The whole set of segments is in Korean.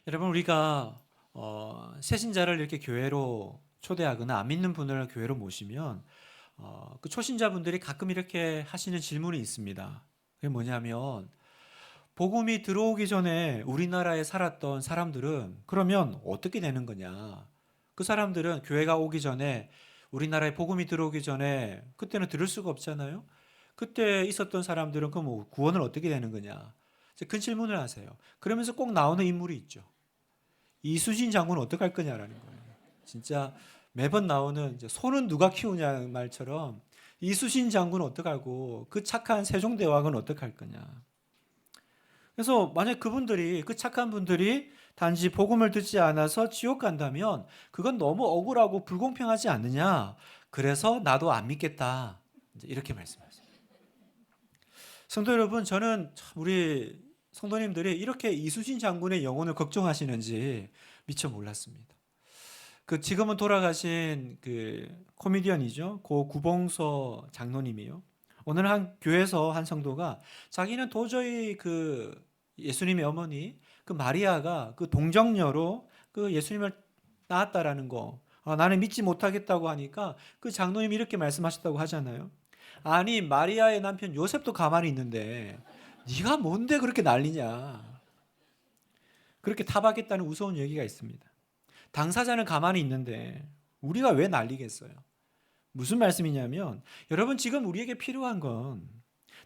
여러분 우리가 새신자를 이렇게 교회로 초대하거나 안 믿는 분을 교회로 모시면 그 초신자분들이 가끔 이렇게 하시는 질문이 있습니다. 그게 뭐냐면 복음이 들어오기 전에 우리나라에 살았던 사람들은 그러면 어떻게 되는 거냐? 그 사람들은 교회가 오기 전에 우리나라에 복음이 들어오기 전에 그때는 들을 수가 없잖아요. 그때 있었던 사람들은 그 뭐 구원을 어떻게 되는 거냐? 이제 그 질문을 하세요. 그러면서 꼭 나오는 인물이 있죠. 이순신 장군은 어떡할 거냐라는 거예요. 진짜 매번 나오는 이제 소는 누가 키우냐 말처럼 이순신 장군은 어떡하고 그 착한 세종대왕은 어떡할 거냐. 그래서 만약 그분들이 그 착한 분들이 단지 복음을 듣지 않아서 지옥 간다면 그건 너무 억울하고 불공평하지 않느냐. 그래서 나도 안 믿겠다. 이제 이렇게 말씀하세요. 성도 여러분, 저는 참 우리 성도님들이 이렇게 이순신 장군의 영혼을 걱정하시는지 미처 몰랐습니다. 그 지금은 돌아가신 그 코미디언이죠. 고 구봉서 장로님이요. 오늘 한 교회에서 한 성도가 자기는 도저히 그 예수님의 어머니 그 마리아가 그 동정녀로 그 예수님을 낳았다라는 거 나는 믿지 못하겠다고 하니까 그 장로님이 이렇게 말씀하셨다고 하잖아요. 아니 마리아의 남편 요셉도 가만히 있는데 네가 뭔데 그렇게 난리냐. 그렇게 타박했다는 우스운 얘기가 있습니다. 당사자는 가만히 있는데 우리가 왜 난리겠어요? 무슨 말씀이냐면 여러분 지금 우리에게 필요한 건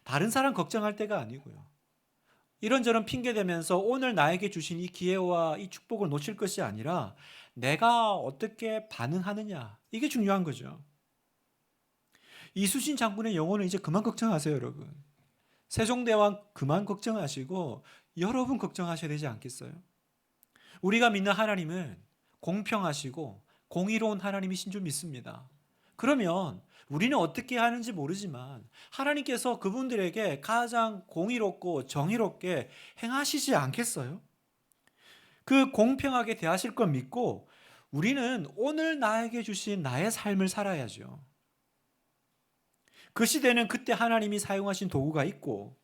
다른 사람 걱정할 때가 아니고요. 이런저런 핑계 대면서 오늘 나에게 주신 이 기회와 이 축복을 놓칠 것이 아니라 내가 어떻게 반응하느냐. 이게 중요한 거죠. 이수신 장군의 영혼은 이제 그만 걱정하세요, 여러분. 세종대왕 그만 걱정하시고 여러분 걱정하셔야 되지 않겠어요? 우리가 믿는 하나님은 공평하시고 공의로운 하나님이신 줄 믿습니다. 그러면 우리는 어떻게 하는지 모르지만 하나님께서 그분들에게 가장 공의롭고 정의롭게 행하시지 않겠어요? 그 공평하게 대하실 걸 믿고 우리는 오늘 나에게 주신 나의 삶을 살아야죠. 그 시대는 그때 하나님이 사용하신 도구가 있고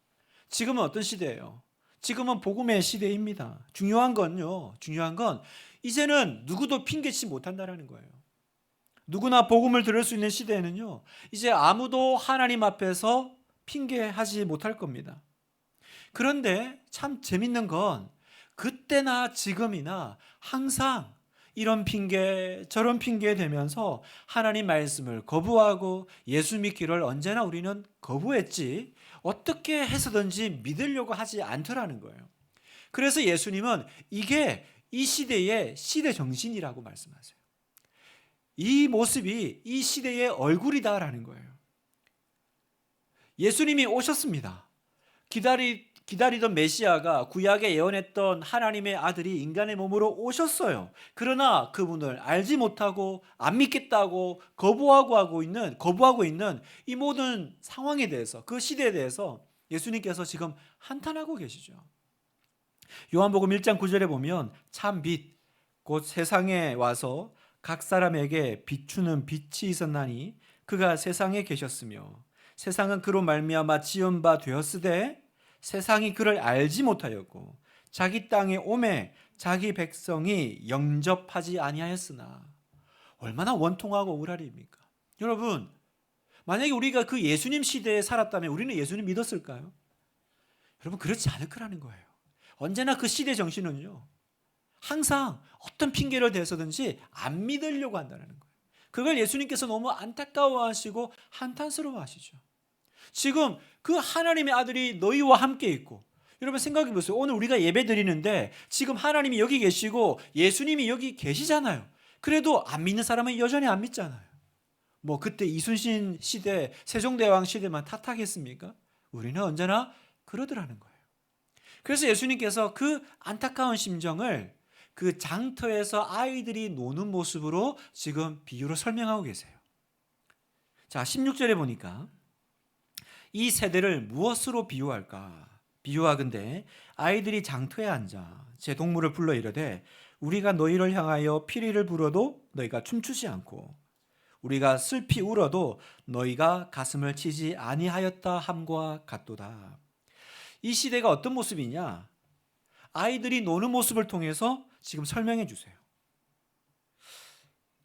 지금은 어떤 시대예요? 지금은 복음의 시대입니다. 중요한 건 이제는 누구도 핑계치 못한다라는 거예요. 누구나 복음을 들을 수 있는 시대에는요. 이제 아무도 하나님 앞에서 핑계하지 못할 겁니다. 그런데 참 재밌는 건 그때나 지금이나 항상 이런 핑계 저런 핑계 대면서 하나님 말씀을 거부하고 예수 믿기를 언제나 우리는 거부했지 어떻게 해서든지 믿으려고 하지 않더라는 거예요. 그래서 예수님은 이게 이 시대의 시대 정신이라고 말씀하세요. 이 모습이 이 시대의 얼굴이다라는 거예요. 예수님이 오셨습니다. 기다리던 메시아가 구약에 예언했던 하나님의 아들이 인간의 몸으로 오셨어요. 그러나 그분을 알지 못하고 안 믿겠다고 거부하고 있는 이 모든 상황에 대해서 그 시대에 대해서 예수님께서 지금 한탄하고 계시죠. 요한복음 1장 9절에 보면 참 빛 곧 세상에 와서 각 사람에게 비추는 빛이 있었나니 그가 세상에 계셨으며 세상은 그로 말미암아 지은 바 되었으되 세상이 그를 알지 못하였고 자기 땅에 오매 자기 백성이 영접하지 아니하였으나 얼마나 원통하고 억울하리입니까? 여러분 만약에 우리가 그 예수님 시대에 살았다면 우리는 예수님 믿었을까요? 여러분 그렇지 않을 거라는 거예요. 언제나 그 시대 정신은요. 항상 어떤 핑계를 대서든지 안 믿으려고 한다는 거예요. 그걸 예수님께서 너무 안타까워하시고 한탄스러워하시죠. 지금 그 하나님의 아들이 너희와 함께 있고 여러분 생각해 보세요. 오늘 우리가 예배 드리는데 지금 하나님이 여기 계시고 예수님이 여기 계시잖아요. 그래도 안 믿는 사람은 여전히 안 믿잖아요. 뭐 그때 이순신 시대, 세종대왕 시대만 탓하겠습니까? 우리는 언제나 그러더라는 거예요. 그래서 예수님께서 그 안타까운 심정을 그 장터에서 아이들이 노는 모습으로 지금 비유로 설명하고 계세요. 자, 16절에 보니까 이 세대를 무엇으로 비유할까? 비유하건대 아이들이 장터에 앉아 제 동물을 불러 이르되 우리가 너희를 향하여 피리를 불어도 너희가 춤추지 않고 우리가 슬피 울어도 너희가 가슴을 치지 아니하였다 함과 같도다. 이 시대가 어떤 모습이냐? 아이들이 노는 모습을 통해서 지금 설명해 주세요.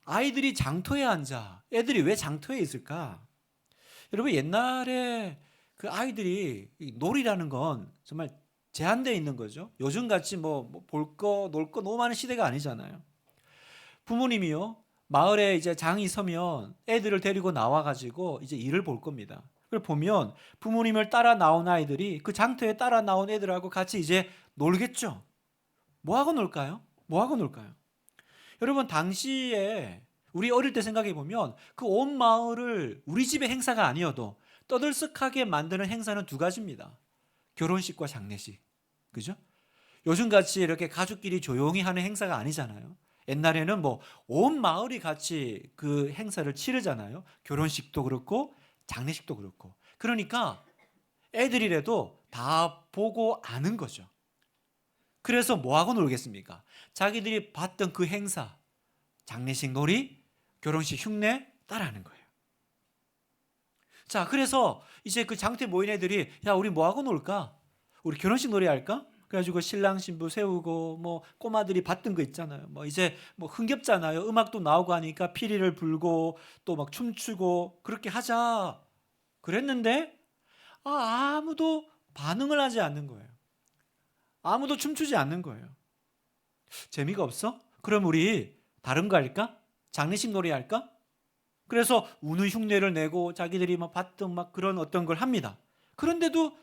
아이들이 장터에 앉아. 애들이 왜 장터에 있을까? 여러분, 옛날에 그 아이들이 놀이라는 건 정말 제한되어 있는 거죠. 요즘 같이 뭐 볼 거, 놀 거 너무 많은 시대가 아니잖아요. 부모님이요, 마을에 이제 장이 서면 애들을 데리고 나와가지고 이제 일을 볼 겁니다. 그걸 보면 부모님을 따라 나온 아이들이 그 장터에 따라 나온 애들하고 같이 이제 놀겠죠. 뭐 하고 놀까요? 뭐 하고 놀까요? 여러분, 당시에 우리 어릴 때 생각해 보면 그 온 마을을 우리 집의 행사가 아니어도 떠들썩하게 만드는 행사는 두 가지입니다. 결혼식과 장례식. 그죠? 요즘 같이 이렇게 가족끼리 조용히 하는 행사가 아니잖아요. 옛날에는 뭐 온 마을이 같이 그 행사를 치르잖아요. 결혼식도 그렇고 장례식도 그렇고. 그러니까 애들이라도 다 보고 아는 거죠. 그래서 뭐 하고 놀겠습니까? 자기들이 봤던 그 행사, 장례식 놀이, 결혼식 흉내 따라하는 거예요. 자, 그래서 이제 그 장터에 모인 애들이, 야, 우리 뭐 하고 놀까? 우리 결혼식 놀이 할까? 그래가지고 신랑 신부 세우고 뭐 꼬마들이 봤던 거 있잖아요. 뭐 이제 뭐 흥겹잖아요. 음악도 나오고 하니까 피리를 불고 또 막 춤추고 그렇게 하자. 그랬는데 아무도 반응을 하지 않는 거예요. 아무도 춤추지 않는 거예요. 재미가 없어? 그럼 우리 다른 거 할까? 장례식 놀이 할까? 그래서 우는 흉내를 내고 자기들이 막 봤던 막 그런 어떤 걸 합니다. 그런데도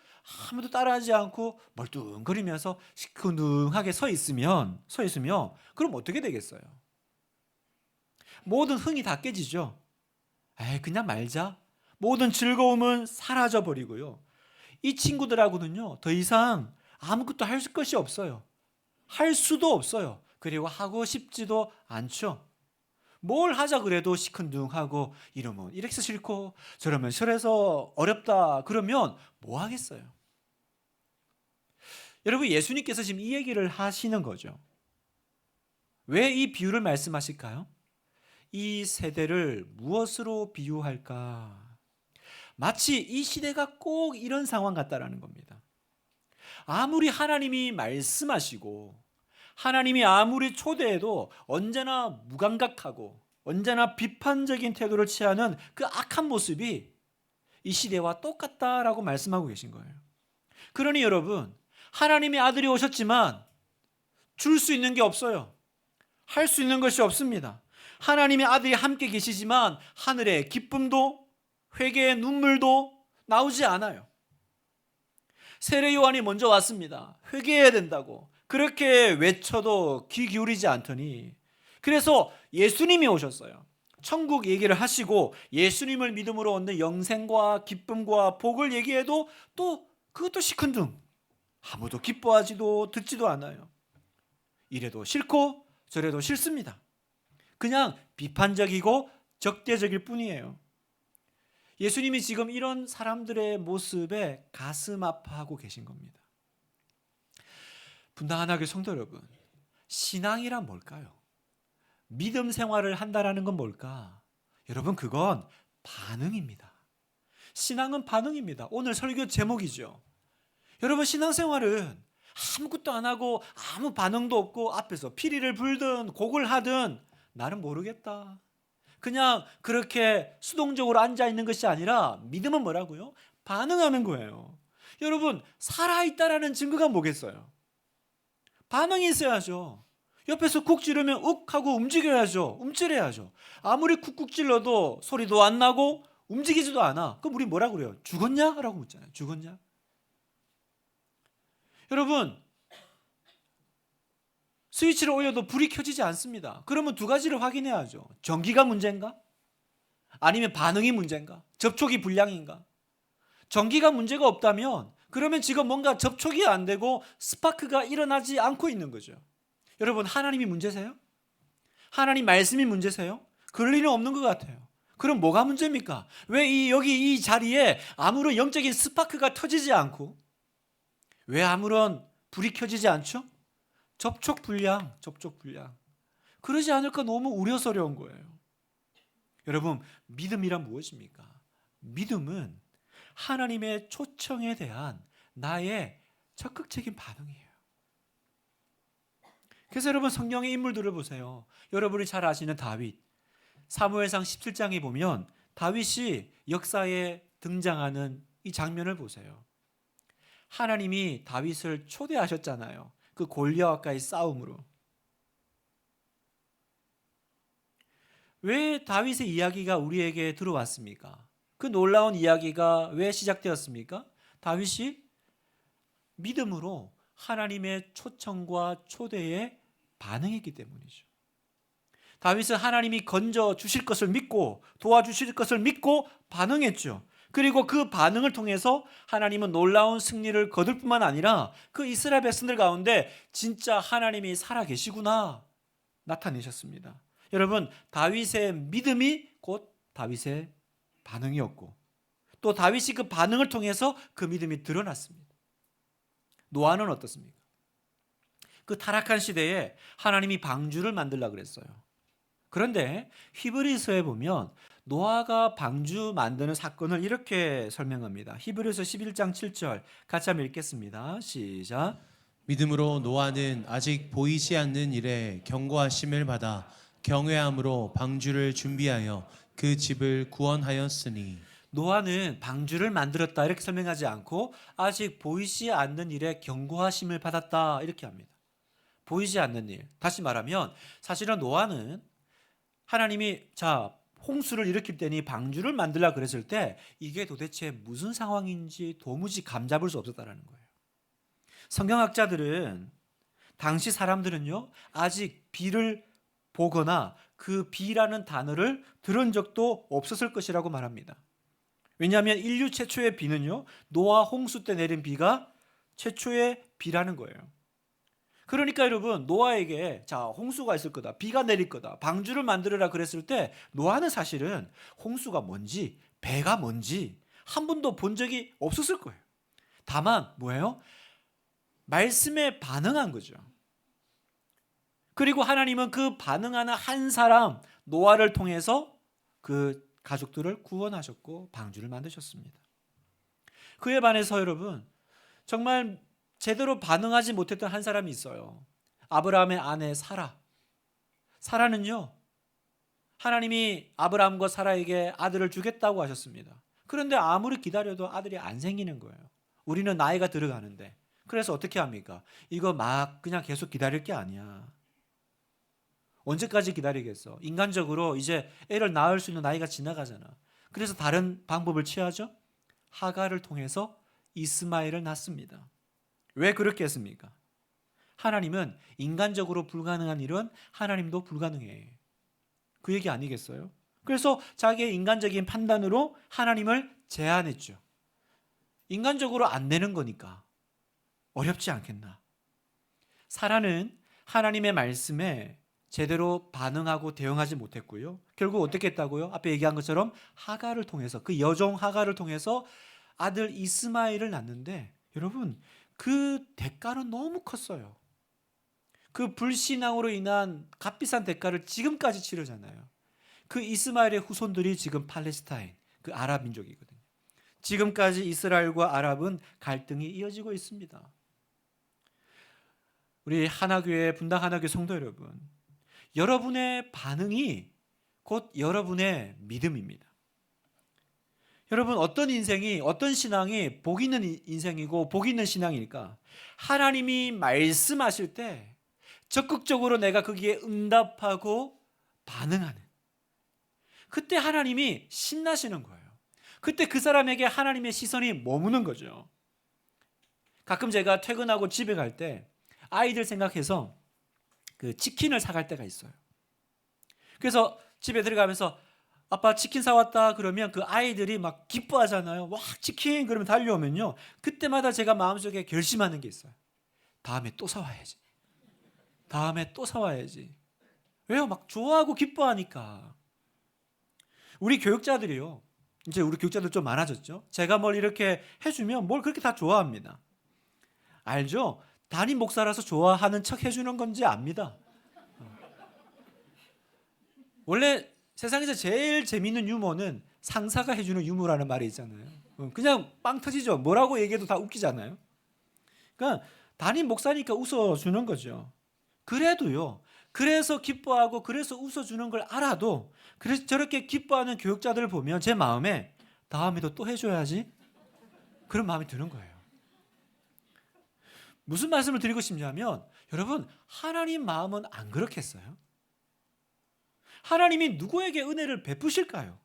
아무도 따라하지 않고 멀뚱거리면서 시큰둥하게 서 있으면 그럼 어떻게 되겠어요? 모든 흥이 다 깨지죠. 에이, 그냥 말자. 모든 즐거움은 사라져 버리고요. 이 친구들하고는요, 더 이상 아무것도 할 것이 없어요. 할 수도 없어요. 그리고 하고 싶지도 않죠. 뭘 하자 그래도 시큰둥하고 이러면 이래서 싫고 저러면 저래서 어렵다 그러면 뭐 하겠어요? 여러분, 예수님께서 지금 이 얘기를 하시는 거죠. 왜 이 비유를 말씀하실까요? 이 세대를 무엇으로 비유할까? 마치 이 시대가 꼭 이런 상황 같다라는 겁니다. 아무리 하나님이 말씀하시고 하나님이 아무리 초대해도 언제나 무감각하고 언제나 비판적인 태도를 취하는 그 악한 모습이 이 시대와 똑같다라고 말씀하고 계신 거예요. 그러니 여러분, 하나님의 아들이 오셨지만 줄 수 있는 게 없어요. 할 수 있는 것이 없습니다. 하나님의 아들이 함께 계시지만 하늘의 기쁨도 회개의 눈물도 나오지 않아요. 세례 요한이 먼저 왔습니다. 회개해야 된다고. 그렇게 외쳐도 귀 기울이지 않더니, 그래서 예수님이 오셨어요. 천국 얘기를 하시고 예수님을 믿음으로 얻는 영생과 기쁨과 복을 얘기해도 또 그것도 시큰둥. 아무도 기뻐하지도 듣지도 않아요. 이래도 싫고 저래도 싫습니다. 그냥 비판적이고 적대적일 뿐이에요. 예수님이 지금 이런 사람들의 모습에 가슴 아파하고 계신 겁니다. 분당하나교회 성도 여러분, 신앙이란 뭘까요? 믿음 생활을 한다라는 건 뭘까? 여러분, 그건 반응입니다. 신앙은 반응입니다. 오늘 설교 제목이죠. 여러분, 신앙생활은 아무것도 안 하고 아무 반응도 없고 앞에서 피리를 불든 곡을 하든 나는 모르겠다. 그냥 그렇게 수동적으로 앉아있는 것이 아니라 믿음은 뭐라고요? 반응하는 거예요. 여러분, 살아있다라는 증거가 뭐겠어요? 반응이 있어야죠. 옆에서 쿡 찌르면 욱 하고 움직여야죠. 움찔해야죠. 아무리 쿡쿡 찔러도 소리도 안 나고 움직이지도 않아. 그럼 우리 뭐라 그래요? 죽었냐? 라고 묻잖아요. 죽었냐? 여러분, 스위치를 올려도 불이 켜지지 않습니다. 그러면 두 가지를 확인해야죠. 전기가 문제인가? 아니면 반응이 문제인가? 접촉이 불량인가? 전기가 문제가 없다면 그러면 지금 뭔가 접촉이 안 되고 스파크가 일어나지 않고 있는 거죠. 여러분, 하나님이 문제세요? 하나님 말씀이 문제세요? 그럴 일은 없는 것 같아요. 그럼 뭐가 문제입니까? 왜 여기 이 자리에 아무런 영적인 스파크가 터지지 않고 왜 아무런 불이 켜지지 않죠? 접촉 불량. 그러지 않을까 너무 우려스러운 거예요. 여러분, 믿음이란 무엇입니까? 믿음은 하나님의 초청에 대한 나의 적극적인 반응이에요. 그래서 여러분 성경의 인물들을 보세요. 여러분이 잘 아시는 다윗. 사무엘상 17장에 보면 다윗이 역사에 등장하는 이 장면을 보세요. 하나님이 다윗을 초대하셨잖아요. 그 골리앗과의 싸움으로. 왜 다윗의 이야기가 우리에게 들어왔습니까? 그 놀라운 이야기가 왜 시작되었습니까? 다윗이 믿음으로 하나님의 초청과 초대에 반응했기 때문이죠. 다윗은 하나님이 건져 주실 것을 믿고 도와주실 것을 믿고 반응했죠. 그리고 그 반응을 통해서 하나님은 놀라운 승리를 거둘 뿐만 아니라 그 이스라엘 백성들 가운데 진짜 하나님이 살아계시구나 나타내셨습니다. 여러분, 다윗의 믿음이 곧 다윗의 반응이었고 또 다윗이 그 반응을 통해서 그 믿음이 드러났습니다. 노아는 어떻습니까? 그 타락한 시대에 하나님이 방주를 만들려고 그랬어요. 그런데 히브리서에 보면 노아가 방주 만드는 사건을 이렇게 설명합니다. 히브리서 11장 7절 같이 한번 읽겠습니다. 시작. 믿음으로 노아는 아직 보이지 않는 일에 경고하심을 받아 경외함으로 방주를 준비하여 그 집을 구원하였으니. 노아는 방주를 만들었다 이렇게 설명하지 않고 아직 보이지 않는 일에 경고하심을 받았다 이렇게 합니다. 보이지 않는 일. 다시 말하면 사실은 노아는 하나님이 홍수를 일으킬 때니 방주를 만들라 그랬을 때 이게 도대체 무슨 상황인지 도무지 감잡을 수 없었다는 거예요. 성경학자들은 당시 사람들은요 아직 비를 보거나 그 비라는 단어를 들은 적도 없었을 것이라고 말합니다. 왜냐하면 인류 최초의 비는요 노아 홍수 때 내린 비가 최초의 비라는 거예요. 그러니까 여러분 노아에게 홍수가 있을 거다, 비가 내릴 거다, 방주를 만들어라 그랬을 때 노아는 사실은 홍수가 뭔지 배가 뭔지 한 번도 본 적이 없었을 거예요. 다만 뭐예요? 말씀에 반응한 거죠. 그리고 하나님은 그 반응하는 한 사람 노아를 통해서 그 가족들을 구원하셨고 방주를 만드셨습니다. 그에 반해서 여러분 정말 제대로 반응하지 못했던 한 사람이 있어요. 아브라함의 아내 사라. 사라는요 하나님이 아브라함과 사라에게 아들을 주겠다고 하셨습니다. 그런데 아무리 기다려도 아들이 안 생기는 거예요. 우리는 나이가 들어가는데. 그래서 어떻게 합니까? 이거 막 그냥 계속 기다릴 게 아니야. 언제까지 기다리겠어? 인간적으로 이제 애를 낳을 수 있는 나이가 지나가잖아. 그래서 다른 방법을 취하죠. 하가를 통해서 이스마엘을 낳습니다. 왜 그렇게 했습니까? 하나님은 인간적으로 불가능한 일은 하나님도 불가능해. 그 얘기 아니겠어요? 그래서 자기의 인간적인 판단으로 하나님을 제안했죠. 인간적으로 안 되는 거니까 어렵지 않겠나. 사라는 하나님의 말씀에 제대로 반응하고 대응하지 못했고요. 결국 어떻게 했다고요? 앞에 얘기한 것처럼 하가를 통해서 그 여종 하가를 통해서 아들 이스마엘을 낳는데 여러분 그 대가는 너무 컸어요. 그 불신앙으로 인한 값비싼 대가를 지금까지 치르잖아요. 그 이스마엘의 후손들이 지금 팔레스타인 그 아랍 민족이거든요. 지금까지 이스라엘과 아랍은 갈등이 이어지고 있습니다. 우리 하나교회 분당 하나교회 성도 여러분, 여러분의 반응이 곧 여러분의 믿음입니다. 여러분 어떤 인생이 어떤 신앙이 복 있는 인생이고 복 있는 신앙일까? 하나님이 말씀하실 때 적극적으로 내가 거기에 응답하고 반응하는 그때 하나님이 신나시는 거예요. 그때 그 사람에게 하나님의 시선이 머무는 거죠. 가끔 제가 퇴근하고 집에 갈 때 아이들 생각해서 그 치킨을 사갈 때가 있어요. 그래서 집에 들어가면서 아빠 치킨 사왔다 그러면 그 아이들이 막 기뻐하잖아요. 와 치킨 그러면 달려오면요. 그때마다 제가 마음속에 결심하는 게 있어요. 다음에 또 사와야지. 다음에 또 사와야지. 왜요? 막 좋아하고 기뻐하니까. 우리 교육자들이요. 이제 우리 교육자들 좀 많아졌죠. 제가 뭘 이렇게 해주면 뭘 그렇게 다 좋아합니다. 알죠? 담임 목사라서 좋아하는 척 해주는 건지 압니다. 원래 세상에서 제일 재밌는 유머는 상사가 해주는 유머라는 말이 있잖아요. 그냥 빵 터지죠. 뭐라고 얘기해도 다 웃기잖아요. 그러니까 담임 목사니까 웃어주는 거죠. 그래도요. 그래서 기뻐하고 그래서 웃어주는 걸 알아도 그래서 저렇게 기뻐하는 교육자들을 보면 제 마음에 다음에도 또 해줘야지 그런 마음이 드는 거예요. 무슨 말씀을 드리고 싶냐면 여러분 하나님 마음은 안 그렇겠어요? 하나님이 누구에게 은혜를 베푸실까요?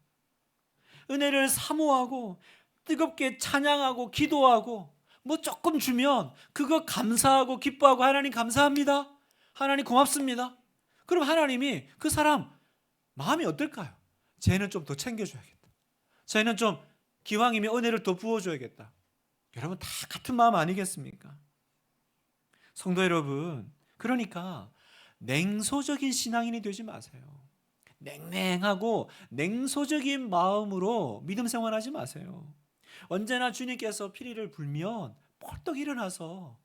은혜를 사모하고 뜨겁게 찬양하고 기도하고 뭐 조금 주면 그거 감사하고 기뻐하고 하나님 감사합니다. 하나님 고맙습니다. 그럼 하나님이 그 사람 마음이 어떨까요? 쟤는 좀 더 챙겨줘야겠다. 쟤는 좀 기왕이면 은혜를 더 부어줘야겠다. 여러분 다 같은 마음 아니겠습니까? 성도 여러분, 그러니까 냉소적인 신앙인이 되지 마세요. 냉랭하고 냉소적인 마음으로 믿음 생활하지 마세요. 언제나 주님께서 피리를 불면 펄떡 일어나서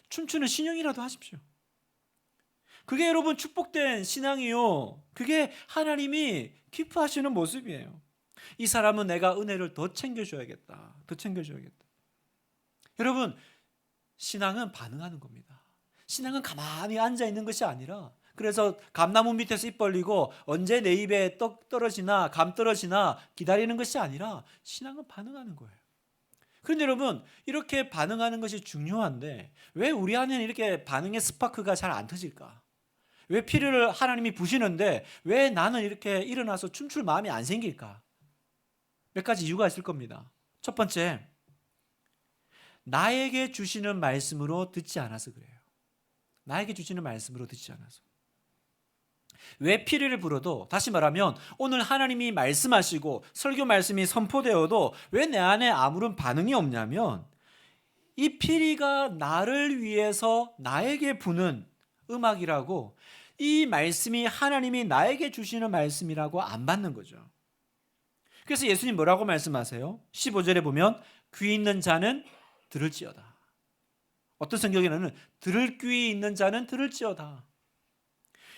춤추는 신용이라도 하십시오. 그게 여러분 축복된 신앙이요. 그게 하나님이 기뻐하시는 모습이에요. 이 사람은 내가 은혜를 더 챙겨줘야겠다. 더 챙겨줘야겠다. 여러분 신앙은 반응하는 겁니다. 신앙은 가만히 앉아 있는 것이 아니라 그래서 감나무 밑에서 입 벌리고 언제 내 입에 떡 떨어지나 감 떨어지나 기다리는 것이 아니라 신앙은 반응하는 거예요. 그런데 여러분 이렇게 반응하는 것이 중요한데 왜 우리 안에는 이렇게 반응의 스파크가 잘 안 터질까? 왜 피를 하나님이 부시는데 왜 나는 이렇게 일어나서 춤출 마음이 안 생길까? 몇 가지 이유가 있을 겁니다. 첫 번째, 나에게 주시는 말씀으로 듣지 않아서 그래요. 나에게 주시는 말씀으로 듣지 않아서. 왜 피리를 불어도 다시 말하면 오늘 하나님이 말씀하시고 설교 말씀이 선포되어도 왜 내 안에 아무런 반응이 없냐면 이 피리가 나를 위해서 나에게 부는 음악이라고 이 말씀이 하나님이 나에게 주시는 말씀이라고 안 받는 거죠. 그래서 예수님 뭐라고 말씀하세요? 15절에 보면 귀 있는 자는 들을지어다. 어떤 성경에는 들을 귀 있는 자는 들을지어다.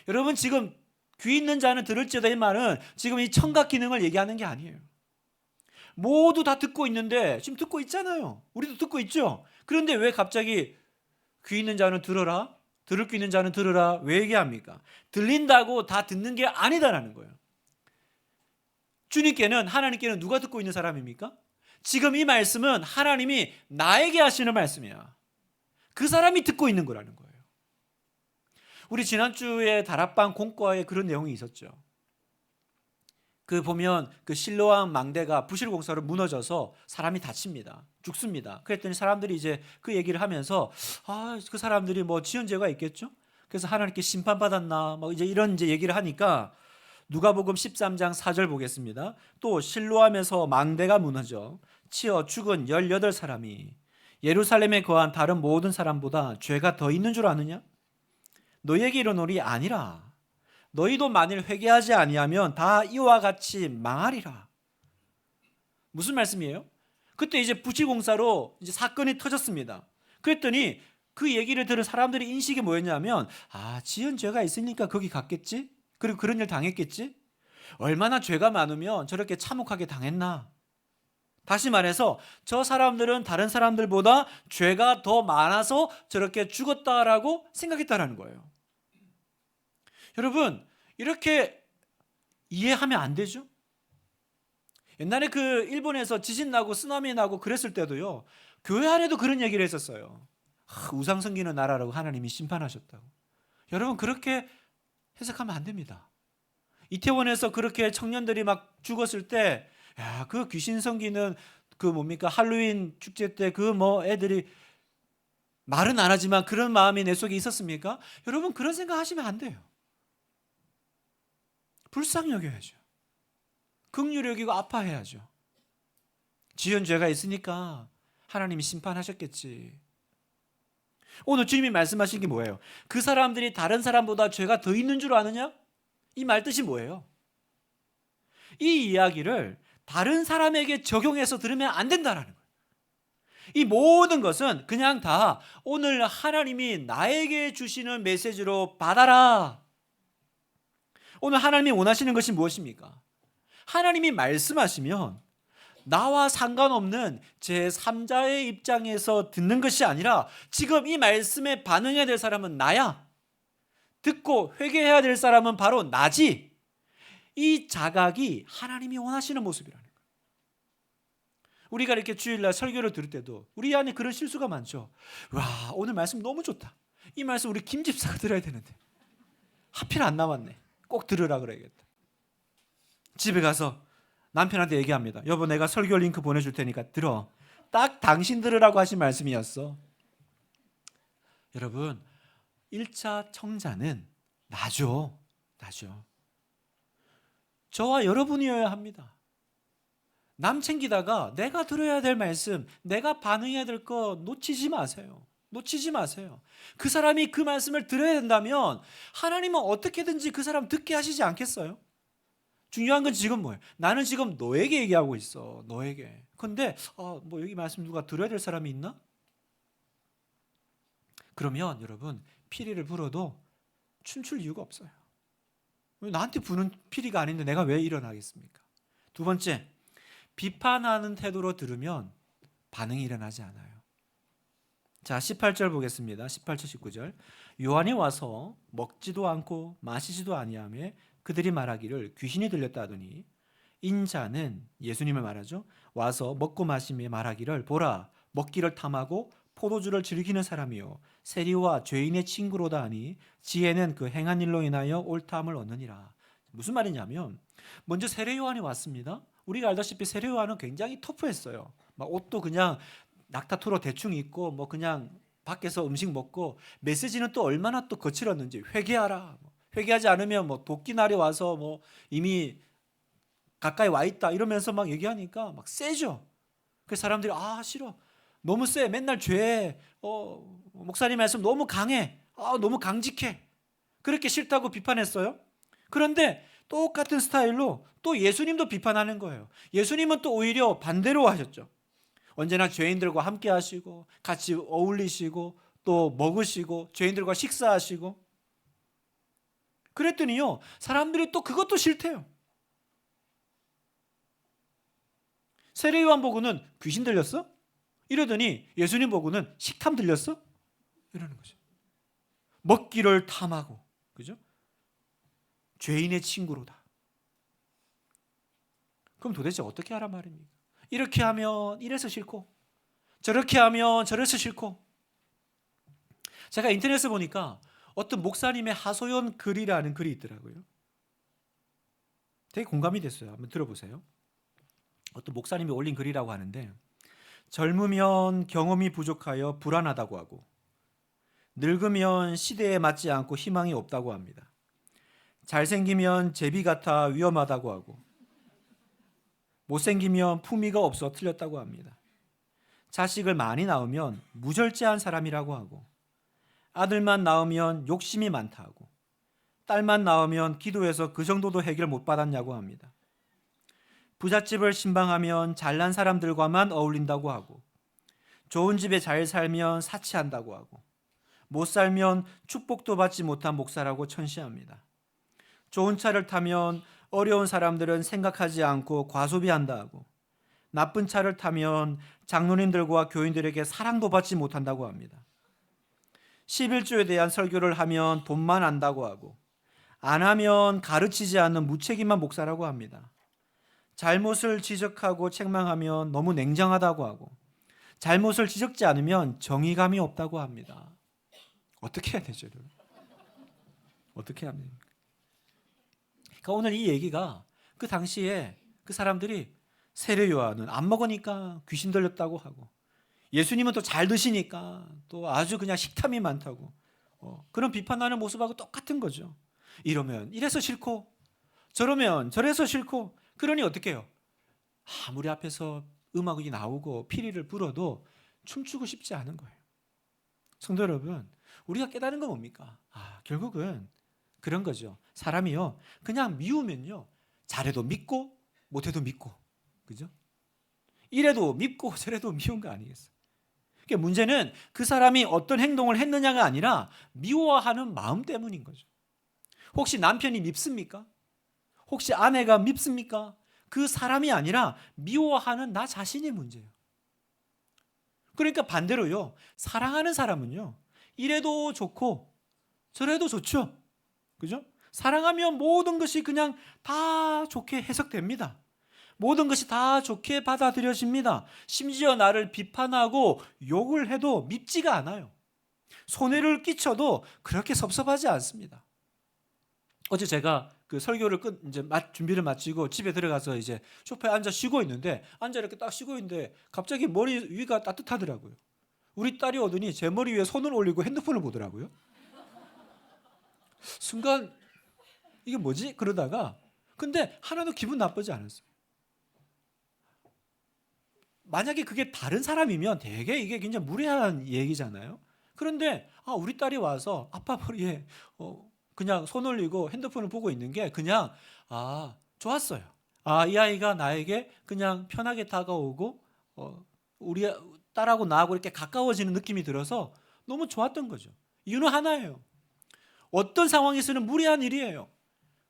여러분 지금 귀 있는 자는 들을지어다 이 말은 지금 이 청각 기능을 얘기하는 게 아니에요. 모두 다 듣고 있는데 지금 듣고 있잖아요. 우리도 듣고 있죠. 그런데 왜 갑자기 귀 있는 자는 들어라, 들을 귀 있는 자는 들으라 왜 얘기합니까? 들린다고 다 듣는 게 아니다라는 거예요. 주님께는 하나님께는 누가 듣고 있는 사람입니까? 지금 이 말씀은 하나님이 나에게 하시는 말씀이야. 그 사람이 듣고 있는 거라는 거예요. 우리 지난주에 다락방 공과에 그런 내용이 있었죠. 그 보면 그 실로암 망대가 부실공사로 무너져서 사람이 다칩니다. 죽습니다. 그랬더니 사람들이 이제 그 얘기를 하면서 그 사람들이 뭐 지은 죄가 있겠죠? 그래서 하나님께 심판받았나 뭐 이제 이런 이제 얘기를 하니까 누가복음 13장 4절 보겠습니다. 또 실로암에서 망대가 무너져 치어 죽은 18사람이 예루살렘에 거한 다른 모든 사람보다 죄가 더 있는 줄 아느냐? 너희에게 이르노니 아니라 너희도 만일 회개하지 아니하면 다 이와 같이 망하리라. 무슨 말씀이에요? 그때 이제 부실공사로 이제 사건이 터졌습니다. 그랬더니 그 얘기를 들은 사람들의 인식이 뭐였냐면 지은 죄가 있으니까 거기 갔겠지? 그리고 그런 일 당했겠지? 얼마나 죄가 많으면 저렇게 참혹하게 당했나? 다시 말해서 저 사람들은 다른 사람들보다 죄가 더 많아서 저렇게 죽었다라고 생각했다라는 거예요. 여러분 이렇게 이해하면 안 되죠? 옛날에 그 일본에서 지진 나고 쓰나미 나고 그랬을 때도요. 교회 안에도 그런 얘기를 했었어요. 우상 섬기는 나라라고 하나님이 심판하셨다고. 여러분 그렇게 해석하면 안 됩니다. 이태원에서 그렇게 청년들이 막 죽었을 때 그 귀신 섬기는 그 뭡니까 할로윈 축제 때 그 뭐 애들이 말은 안 하지만 그런 마음이 내 속에 있었습니까? 여러분 그런 생각 하시면 안 돼요. 불쌍히 여겨야죠. 긍휼히 여기고 아파해야죠. 지은 죄가 있으니까 하나님이 심판하셨겠지. 오늘 주님이 말씀하신 게 뭐예요? 그 사람들이 다른 사람보다 죄가 더 있는 줄 아느냐? 이 말 뜻이 뭐예요? 이 이야기를 다른 사람에게 적용해서 들으면 안 된다라는 거예요. 이 모든 것은 그냥 다 오늘 하나님이 나에게 주시는 메시지로 받아라. 오늘 하나님이 원하시는 것이 무엇입니까? 하나님이 말씀하시면 나와 상관없는 제3자의 입장에서 듣는 것이 아니라 지금 이 말씀에 반응해야 될 사람은 나야. 듣고 회개해야 될 사람은 바로 나지. 이 자각이 하나님이 원하시는 모습이라는 거예요. 우리가 이렇게 주일날 설교를 들을 때도 우리 안에 그런 실수가 많죠. 와, 오늘 말씀 너무 좋다. 이 말씀 우리 김 집사가 들어야 되는데 하필 안 나왔네. 꼭 들으라 그래야겠다. 집에 가서 남편한테 얘기합니다. 여보, 내가 설교 링크 보내줄 테니까 들어. 딱 당신 들으라고 하신 말씀이었어. 여러분, 1차 청자는 나죠. 저와 여러분이어야 합니다. 남 챙기다가 내가 들어야 될 말씀, 내가 반응해야 될 거 놓치지 마세요. 그 사람이 그 말씀을 들어야 된다면 하나님은 어떻게든지 그 사람 듣게 하시지 않겠어요? 중요한 건 지금 뭐예요? 나는 지금 너에게 얘기하고 있어. 너에게. 근데 뭐 여기 말씀 누가 들어야 될 사람이 있나? 그러면 여러분, 피리를 불어도 춤출 이유가 없어요. 나한테 부는 피리가 아닌데 내가 왜 일어나겠습니까? 두 번째, 비판하는 태도로 들으면 반응이 일어나지 않아요. 자, 18절 보겠습니다. 18절 19절. 요한이 와서 먹지도 않고 마시지도 아니하며 그들이 말하기를 귀신이 들렸다 하더니 인자는, 예수님을 말하죠, 와서 먹고 마시며 말하기를 보라, 먹기를 탐하고 포도주를 즐기는 사람이요 세리와 죄인의 친구로다 하니 지혜는 그 행한 일로 인하여 옳다함을 얻느니라. 무슨 말이냐면, 먼저 세례 요한이 왔습니다. 우리가 알다시피 세례 요한은 굉장히 터프했어요. 막 옷도 그냥 낙타토로 대충 입고 뭐 그냥 밖에서 음식 먹고, 메시지는 또 얼마나 또 거칠었는지, 회개하라, 회개하지 않으면 뭐 도끼날이 와서 뭐 이미 가까이 와 있다 이러면서 막 얘기하니까 막 세죠. 그래서 사람들이 싫어, 너무 세, 맨날 죄, 목사님 말씀 너무 강해, 너무 강직해, 그렇게 싫다고 비판했어요. 그런데 똑같은 스타일로 또 예수님도 비판하는 거예요. 예수님은 또 오히려 반대로 하셨죠. 언제나 죄인들과 함께 하시고 같이 어울리시고 또 먹으시고 죄인들과 식사하시고, 그랬더니요, 사람들이 또 그것도 싫대요. 세례 요한 보고는 귀신 들렸어? 이러더니 예수님 보고는 식탐 들렸어? 이러는 거죠. 먹기를 탐하고, 그죠? 죄인의 친구로다. 그럼 도대체 어떻게 하란 말입니까? 이렇게 하면 이래서 싫고, 저렇게 하면 저래서 싫고. 제가 인터넷에 보니까 어떤 목사님의 하소연 글이라는 글이 있더라고요. 되게 공감이 됐어요. 한번 들어보세요. 어떤 목사님이 올린 글이라고 하는데, 젊으면 경험이 부족하여 불안하다고 하고, 늙으면 시대에 맞지 않고 희망이 없다고 합니다. 잘생기면 제비 같아 위험하다고 하고, 못생기면 품위가 없어 틀렸다고 합니다. 자식을 많이 낳으면 무절제한 사람이라고 하고, 아들만 낳으면 욕심이 많다 하고, 딸만 낳으면 기도해서 그 정도도 해결 못 받았냐고 합니다. 부잣집을 신방하면 잘난 사람들과만 어울린다고 하고, 좋은 집에 잘 살면 사치한다고 하고, 못 살면 축복도 받지 못한 목사라고 천시합니다. 좋은 차를 타면 어려운 사람들은 생각하지 않고 과소비한다 하고, 나쁜 차를 타면 장로님들과 교인들에게 사랑도 받지 못한다고 합니다. 11조에 대한 설교를 하면 돈만 안다고 하고, 안 하면 가르치지 않는 무책임한 목사라고 합니다. 잘못을 지적하고 책망하면 너무 냉정하다고 하고, 잘못을 지적지 않으면 정의감이 없다고 합니다. 어떻게 해야 되죠? 어떻게 하면? 그러니까 오늘 이 얘기가 그 당시에 그 사람들이 세례 요한은 안 먹으니까 귀신 들렸다고 하고, 예수님은 또 잘 드시니까 또 아주 그냥 식탐이 많다고, 그런 비판하는 모습하고 똑같은 거죠. 이러면 이래서 싫고, 저러면 저래서 싫고, 그러니 어떻게 해요? 아무리 앞에서 음악이 나오고 피리를 불어도 춤추고 싶지 않은 거예요. 성도 여러분, 우리가 깨달은 건 뭡니까? 결국은 그런 거죠. 사람이요, 그냥 미우면요, 잘해도 믿고 못해도 믿고, 그죠? 이래도 믿고 저래도 미운 거 아니겠어요? 그러니까 문제는 그 사람이 어떤 행동을 했느냐가 아니라 미워하는 마음 때문인 거죠. 혹시 남편이 밉습니까? 혹시 아내가 밉습니까? 그 사람이 아니라 미워하는 나 자신이 문제예요. 그러니까 반대로요, 사랑하는 사람은요, 이래도 좋고 저래도 좋죠. 그죠? 사랑하면 모든 것이 그냥 다 좋게 해석됩니다. 모든 것이 다 좋게 받아들여집니다. 심지어 나를 비판하고 욕을 해도 밉지가 않아요. 손해를 끼쳐도 그렇게 섭섭하지 않습니다. 어제 제가 그 설교를 이제 준비를 마치고 집에 들어가서 이제 소파에 앉아 쉬고 있는데 앉아 이렇게 딱 쉬고 있는데 갑자기 머리 위가 따뜻하더라고요. 우리 딸이 오더니 제 머리 위에 손을 올리고 핸드폰을 보더라고요. 순간 이게 뭐지? 그러다가 근데 하나도 기분 나쁘지 않았어요. 만약에 그게 다른 사람이면 되게 이게 굉장히 무례한 얘기잖아요. 그런데 우리 딸이 와서 아빠 머리에 그냥 손 올리고 핸드폰을 보고 있는 게 그냥 좋았어요. 이 아이가 나에게 그냥 편하게 다가오고 우리 딸하고 나하고 이렇게 가까워지는 느낌이 들어서 너무 좋았던 거죠. 이유는 하나예요. 어떤 상황에서는 무례한 일이에요.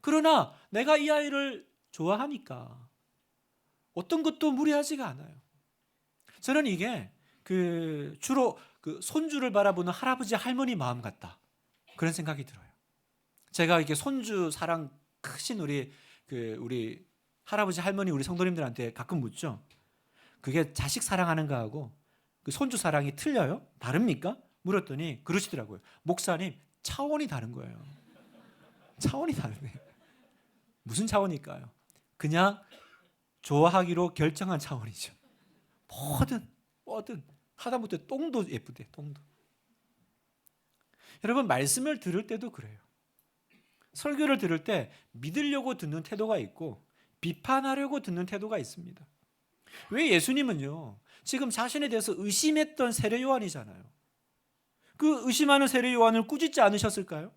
그러나 내가 이 아이를 좋아하니까 어떤 것도 무례하지가 않아요. 저는 이게 주로 손주를 바라보는 할아버지 할머니 마음 같다. 그런 생각이 들어요. 제가 이렇게 손주 사랑 크신 우리 할아버지 할머니 우리 성도님들한테 가끔 묻죠. 그게 자식 사랑하는 거하고 그 손주 사랑이 틀려요? 다릅니까? 물었더니 그러시더라고요. 목사님, 차원이 다른 거예요. 차원이 다르네. 무슨 차원일까요? 그냥 좋아하기로 결정한 차원이죠. 뭐든 하다못해 똥도 예쁘대. 똥도. 여러분 말씀을 들을 때도 그래요. 설교를 들을 때 믿으려고 듣는 태도가 있고 비판하려고 듣는 태도가 있습니다. 왜 예수님은요 지금 자신에 대해서 의심했던 세례 요한이잖아요. 그 의심하는 세례 요한을 꾸짖지 않으셨을까요?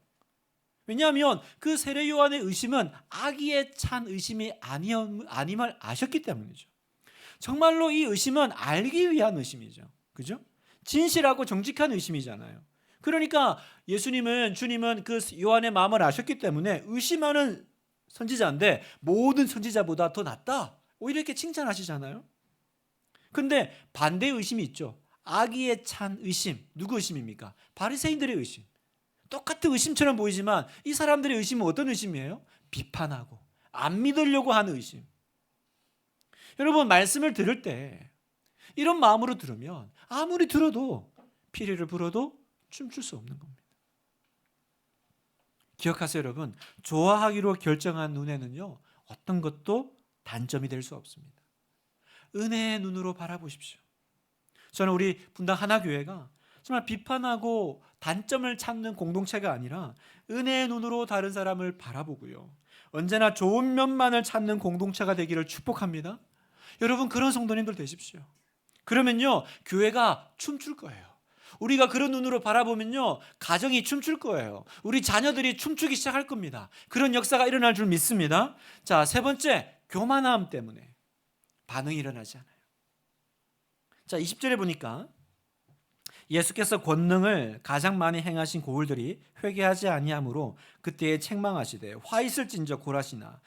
왜냐하면 그 세례 요한의 의심은 악의에 찬 의심이 아님을 아셨기 때문이죠. 정말로 이 의심은 알기 위한 의심이죠. 그죠? 진실하고 정직한 의심이잖아요. 그러니까 주님은 그 요한의 마음을 아셨기 때문에 의심하는 선지자인데 모든 선지자보다 더 낫다. 오히려 이렇게 칭찬하시잖아요. 근데 반대 의심이 있죠. 악의에 찬 의심. 누구 의심입니까? 바리새인들의 의심. 똑같은 의심처럼 보이지만 이 사람들의 의심은 어떤 의심이에요? 비판하고 안 믿으려고 하는 의심. 여러분 말씀을 들을 때 이런 마음으로 들으면 아무리 들어도 피리를 불어도 춤출 수 없는 겁니다. 기억하세요 여러분. 좋아하기로 결정한 눈에는요 어떤 것도 단점이 될 수 없습니다. 은혜의 눈으로 바라보십시오. 저는 우리 분당 하나교회가 정말 비판하고 단점을 찾는 공동체가 아니라 은혜의 눈으로 다른 사람을 바라보고요. 언제나 좋은 면만을 찾는 공동체가 되기를 축복합니다. 여러분 그런 성도님들 되십시오. 그러면요 교회가 춤출 거예요. 우리가 그런 눈으로 바라보면요 가정이 춤출 거예요. 우리 자녀들이 춤추기 시작할 겁니다. 그런 역사가 일어날 줄 믿습니다. 자, 세 번째, 교만함 때문에 반응이 일어나지 않아요. 자, 20절에 보니까 예수께서 권능을 가장 많이 행하신 고울들이 회개하지 아니하므로 그때에 책망하시되 화 있을진저 고라시나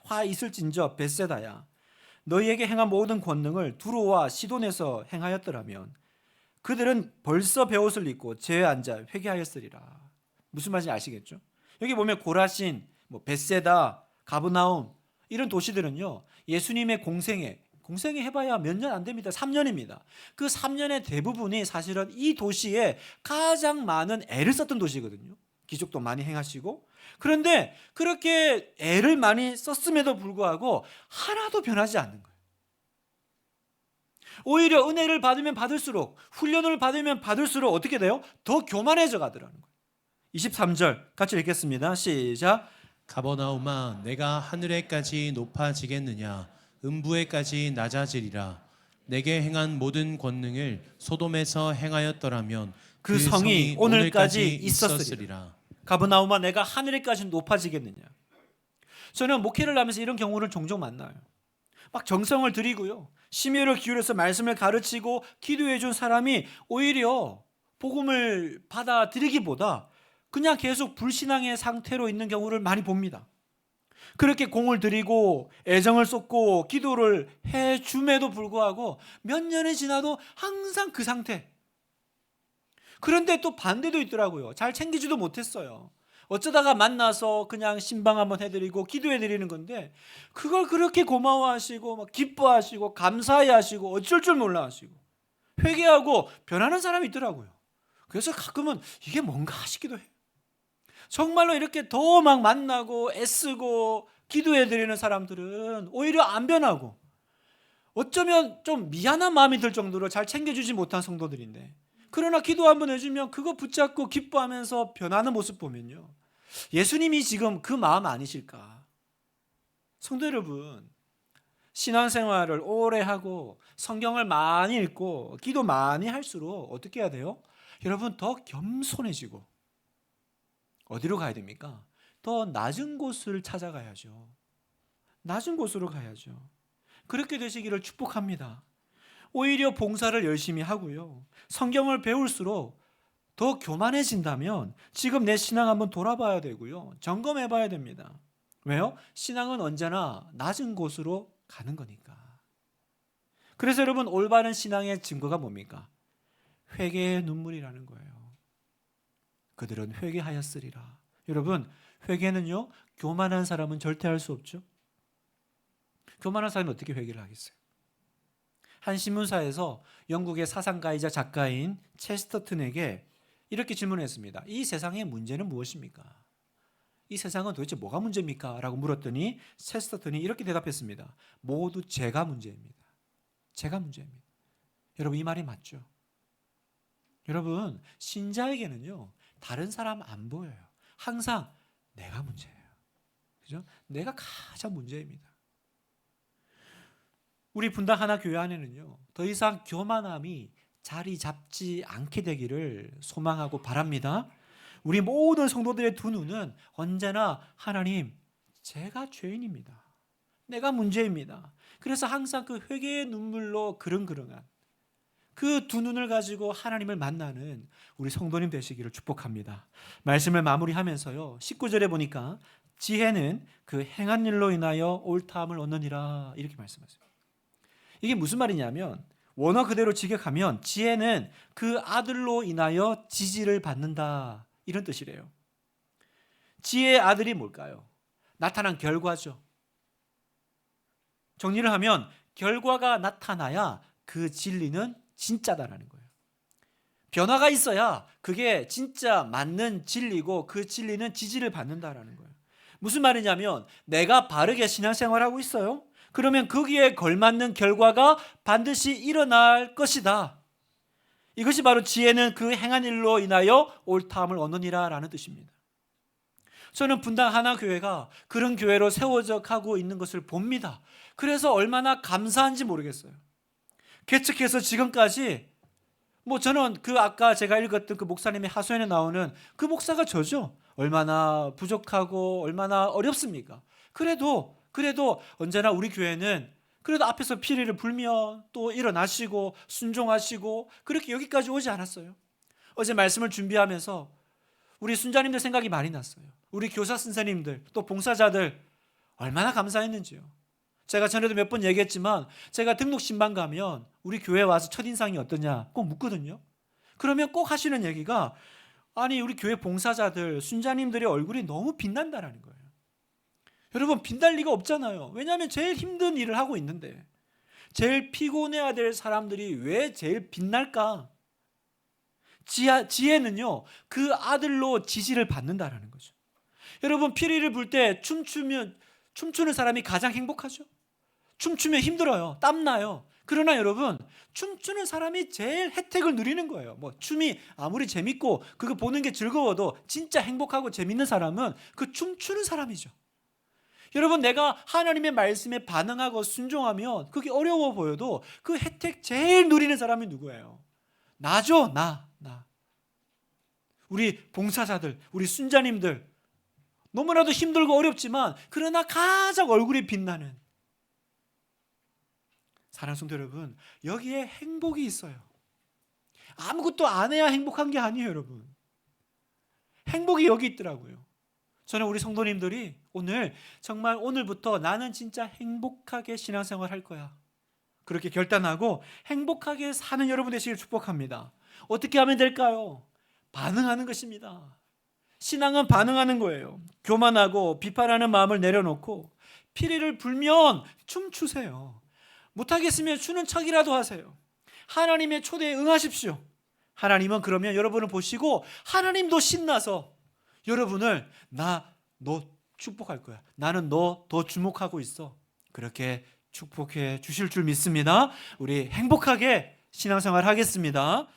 화 있을진저 벳세다야 너희에게 행한 모든 권능을 두로와 시돈에서 행하였더라면 그들은 벌써 베옷을 입고 제에 앉아 회개하였으리라. 무슨 말인지 아시겠죠? 여기 보면 고라신, 벳세다, 가브나움 이런 도시들은요 예수님의 공생에 해봐야 몇 년 안 됩니다. 3년입니다. 그 3년의 대부분이 사실은 이 도시에 가장 많은 애를 썼던 도시거든요. 기적도 많이 행하시고. 그런데 그렇게 애를 많이 썼음에도 불구하고 하나도 변하지 않는 거예요. 오히려 은혜를 받으면 받을수록 훈련을 받으면 받을수록 어떻게 돼요? 더 교만해져 가더라는 거예요. 23절 같이 읽겠습니다. 시작. 가버나움아 내가 하늘에까지 높아지겠느냐 음부에까지 낮아지리라. 내게 행한 모든 권능을 소돔에서 행하였더라면 그 성이 오늘까지 있었으리라. 있었으리라. 가버나움아 내가 하늘에까지 높아지겠느냐. 저는 목회를 하면서 이런 경우를 종종 만나요. 막 정성을 들이고요. 심혈을 기울여서 말씀을 가르치고 기도해 준 사람이 오히려 복음을 받아들이기보다 그냥 계속 불신앙의 상태로 있는 경우를 많이 봅니다. 그렇게 공을 들이고 애정을 쏟고 기도를 해줌에도 불구하고 몇 년이 지나도 항상 그 상태. 그런데 또 반대도 있더라고요. 잘 챙기지도 못했어요. 어쩌다가 만나서 그냥 신방 한번 해드리고 기도해드리는 건데 그걸 그렇게 고마워하시고 막 기뻐하시고 감사해하시고 어쩔 줄 몰라 하시고 회개하고 변하는 사람이 있더라고요. 그래서 가끔은 이게 뭔가 싶기도 해요. 정말로 이렇게 더 막 만나고 애쓰고 기도해드리는 사람들은 오히려 안 변하고 어쩌면 좀 미안한 마음이 들 정도로 잘 챙겨주지 못한 성도들인데 그러나 기도 한번 해주면 그거 붙잡고 기뻐하면서 변하는 모습 보면요, 예수님이 지금 그 마음 아니실까? 성도 여러분, 신앙생활을 오래 하고 성경을 많이 읽고 기도 많이 할수록 어떻게 해야 돼요? 여러분 더 겸손해지고 어디로 가야 됩니까? 더 낮은 곳을 찾아가야죠. 낮은 곳으로 가야죠. 그렇게 되시기를 축복합니다. 오히려 봉사를 열심히 하고요, 성경을 배울수록 더 교만해진다면 지금 내 신앙 한번 돌아봐야 되고요, 점검해 봐야 됩니다. 왜요? 신앙은 언제나 낮은 곳으로 가는 거니까. 그래서 여러분, 올바른 신앙의 증거가 뭡니까? 회개의 눈물이라는 거예요. 그들은 회개하였으리라. 여러분, 회개는요, 교만한 사람은 절대 할 수 없죠. 교만한 사람이 어떻게 회개를 하겠어요? 한 신문사에서 영국의 사상가이자 작가인 체스터튼에게 이렇게 질문했습니다. 이 세상의 문제는 무엇입니까? 이 세상은 도대체 뭐가 문제입니까? 라고 물었더니 체스터튼이 이렇게 대답했습니다. 모두 제가 문제입니다. 제가 문제입니다. 여러분, 이 말이 맞죠? 여러분, 신자에게는요, 다른 사람 안 보여요. 항상 내가 문제예요. 그죠? 내가 가장 문제입니다. 우리 분당 하나 교회 안에는요, 더 이상 교만함이 자리 잡지 않게 되기를 소망하고 바랍니다. 우리 모든 성도들의 두 눈은 언제나 하나님, 제가 죄인입니다. 내가 문제입니다. 그래서 항상 그 회개의 눈물로 그릉그릉한 그 두 눈을 가지고 하나님을 만나는 우리 성도님 되시기를 축복합니다. 말씀을 마무리하면서요, 19절에 보니까 지혜는 그 행한 일로 인하여 옳다함을 얻느니라 이렇게 말씀하세요. 이게 무슨 말이냐면 원어 그대로 직역하면 지혜는 그 아들로 인하여 지지를 받는다 이런 뜻이래요. 지혜의 아들이 뭘까요? 나타난 결과죠. 정리를 하면 결과가 나타나야 그 진리는 진짜다라는 거예요. 변화가 있어야 그게 진짜 맞는 진리고 그 진리는 지지를 받는다라는 거예요. 무슨 말이냐면 내가 바르게 신앙생활하고 있어요. 그러면 거기에 걸맞는 결과가 반드시 일어날 것이다. 이것이 바로 지혜는 그 행한 일로 인하여 옳다함을 얻느니라 라는 뜻입니다. 저는 분당 하나교회가 그런 교회로 세워져 가고 있는 것을 봅니다. 그래서 얼마나 감사한지 모르겠어요. 개척해서 지금까지 저는 그 아까 제가 읽었던 그 목사님의 하소연에 나오는 그 목사가 저죠. 얼마나 부족하고 얼마나 어렵습니까? 그래도 언제나 우리 교회는 그래도 앞에서 피리를 불며 또 일어나시고 순종하시고 그렇게 여기까지 오지 않았어요. 어제 말씀을 준비하면서 우리 순자님들 생각이 많이 났어요. 우리 교사 선생님들 또 봉사자들 얼마나 감사했는지요. 제가 전에도 몇 번 얘기했지만 제가 등록 신방 가면 우리 교회 와서 첫인상이 어떠냐 꼭 묻거든요. 그러면 꼭 하시는 얘기가 아니 우리 교회 봉사자들 순자님들의 얼굴이 너무 빛난다라는 거예요. 여러분, 빛날 리가 없잖아요. 왜냐하면 제일 힘든 일을 하고 있는데 제일 피곤해야 될 사람들이 왜 제일 빛날까? 지혜는요 그 아들로 지지를 받는다라는 거죠. 여러분, 피리를 불 때 춤추는 사람이 가장 행복하죠. 춤추면 힘들어요. 땀나요. 그러나 여러분, 춤추는 사람이 제일 혜택을 누리는 거예요. 춤이 아무리 재밌고 그거 보는 게 즐거워도 진짜 행복하고 재밌는 사람은 그 춤추는 사람이죠. 여러분, 내가 하나님의 말씀에 반응하고 순종하면 그게 어려워 보여도 그 혜택 제일 누리는 사람이 누구예요? 나죠. 나. 우리 봉사자들, 우리 순자님들 너무나도 힘들고 어렵지만 그러나 가장 얼굴이 빛나는 사랑하는 성도 여러분, 여기에 행복이 있어요. 아무것도 안 해야 행복한 게 아니에요. 여러분, 행복이 여기 있더라고요. 저는 우리 성도님들이 정말 오늘부터 나는 진짜 행복하게 신앙생활 할 거야, 그렇게 결단하고 행복하게 사는 여러분 되시길 축복합니다. 어떻게 하면 될까요? 반응하는 것입니다. 신앙은 반응하는 거예요. 교만하고 비판하는 마음을 내려놓고 피리를 불면 춤추세요. 못하겠으면 추는 척이라도 하세요. 하나님의 초대에 응하십시오. 하나님은 그러면 여러분을 보시고 하나님도 신나서 여러분을 너 축복할 거야. 나는 너 더 주목하고 있어. 그렇게 축복해 주실 줄 믿습니다. 우리 행복하게 신앙생활 하겠습니다.